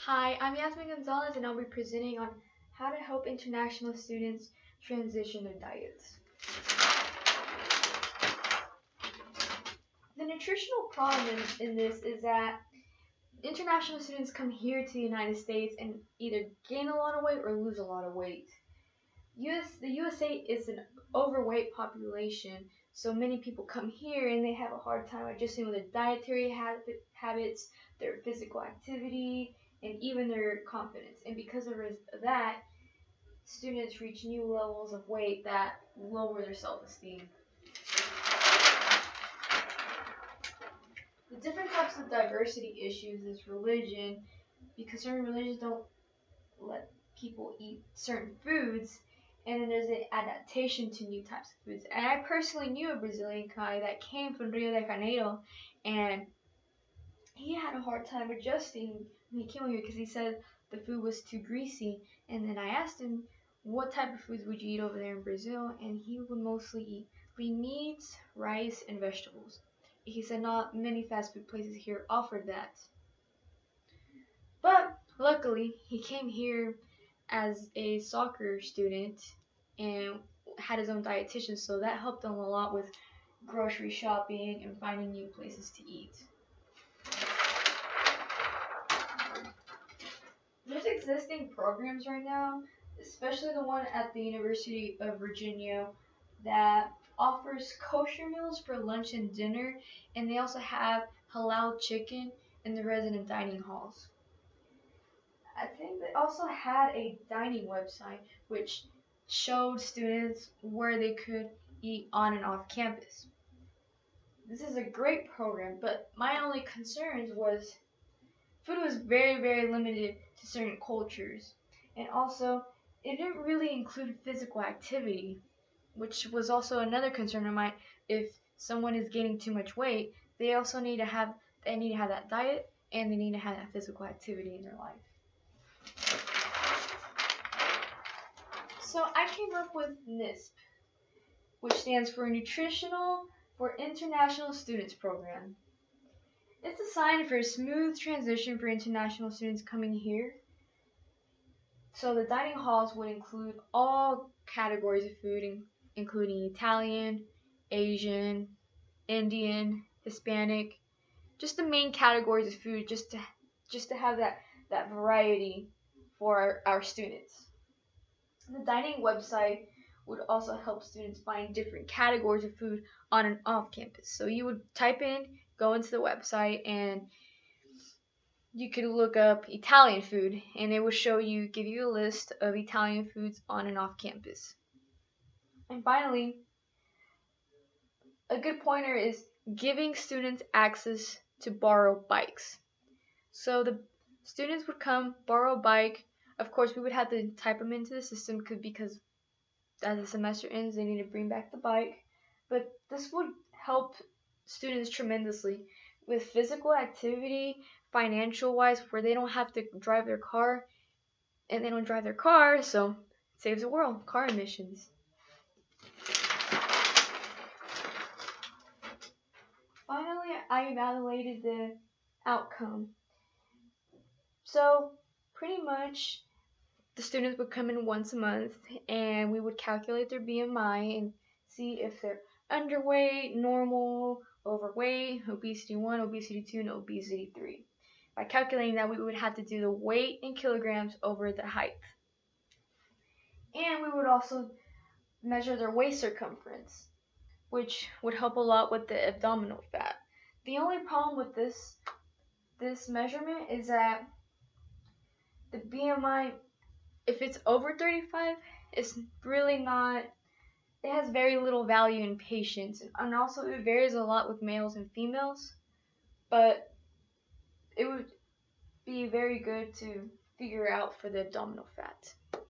Hi, I'm Yasmin Gonzalez, and I'll be presenting on how to help international students transition their diets. The nutritional problem in this is that international students come here to the United States and either gain a lot of weight or lose a lot of weight. The USA is an overweight population, so many people come here and they have a hard time adjusting with their dietary habits, their physical activity, and even their confidence. And because of that, students reach new levels of weight that lower their self-esteem. The different types of diversity issues is religion, because certain religions don't let people eat certain foods, and then there's an adaptation to new types of foods. And I personally knew a Brazilian guy that came from Rio de Janeiro, and he had a hard time adjusting when he came over here because he said the food was too greasy. And then I asked him, what type of foods would you eat over there in Brazil? And he would mostly eat lean meats, rice, and vegetables. He said not many fast food places here offered that. But luckily, he came here as a soccer student and had his own dietitian, so that helped him a lot with grocery shopping and finding new places to eat. There's existing programs right now, especially the one at the University of Virginia, that offers kosher meals for lunch and dinner, and they also have halal chicken in the resident dining halls. I think they also had a dining website which showed students where they could eat on and off campus. This is a great program, but my only concerns was food was very limited to certain cultures, and also it didn't really include physical activity, which was also another concern of mine. If someone is gaining too much weight, they need to have that diet, and they need to have that physical activity in their life. So I came up with NISP, which stands for Nutritional for International Students Program. It's designed for a smooth transition for international students coming here. So the dining halls would include all categories of food, including Italian, Asian, Indian, Hispanic, just the main categories of food, just to have that variety for our students. The dining website would also help students find different categories of food on and off campus. So you would go into the website, and you could look up Italian food, and it would give you a list of Italian foods on and off campus. And finally, a good pointer is giving students access to borrow bikes. So the students would come, borrow a bike. Of course, we would have to type them into the system because as the semester ends, they need to bring back the bike. But this would help students tremendously with physical activity, financial wise, where they don't have to drive their car, and they don't drive their car, so it saves the world, car emissions. Finally, I evaluated the outcome. So pretty much the students would come in once a month, and we would calculate their BMI and see if they're underweight, normal, overweight, obesity 1, obesity 2, and obesity 3. By calculating that, we would have to do the weight in kilograms over the height. And we would also measure their waist circumference, which would help a lot with the abdominal fat. The only problem with this measurement is that the BMI, if it's over 35, it's really not, it has very little value in patients, and also it varies a lot with males and females, but it would be very good to figure out for the abdominal fat.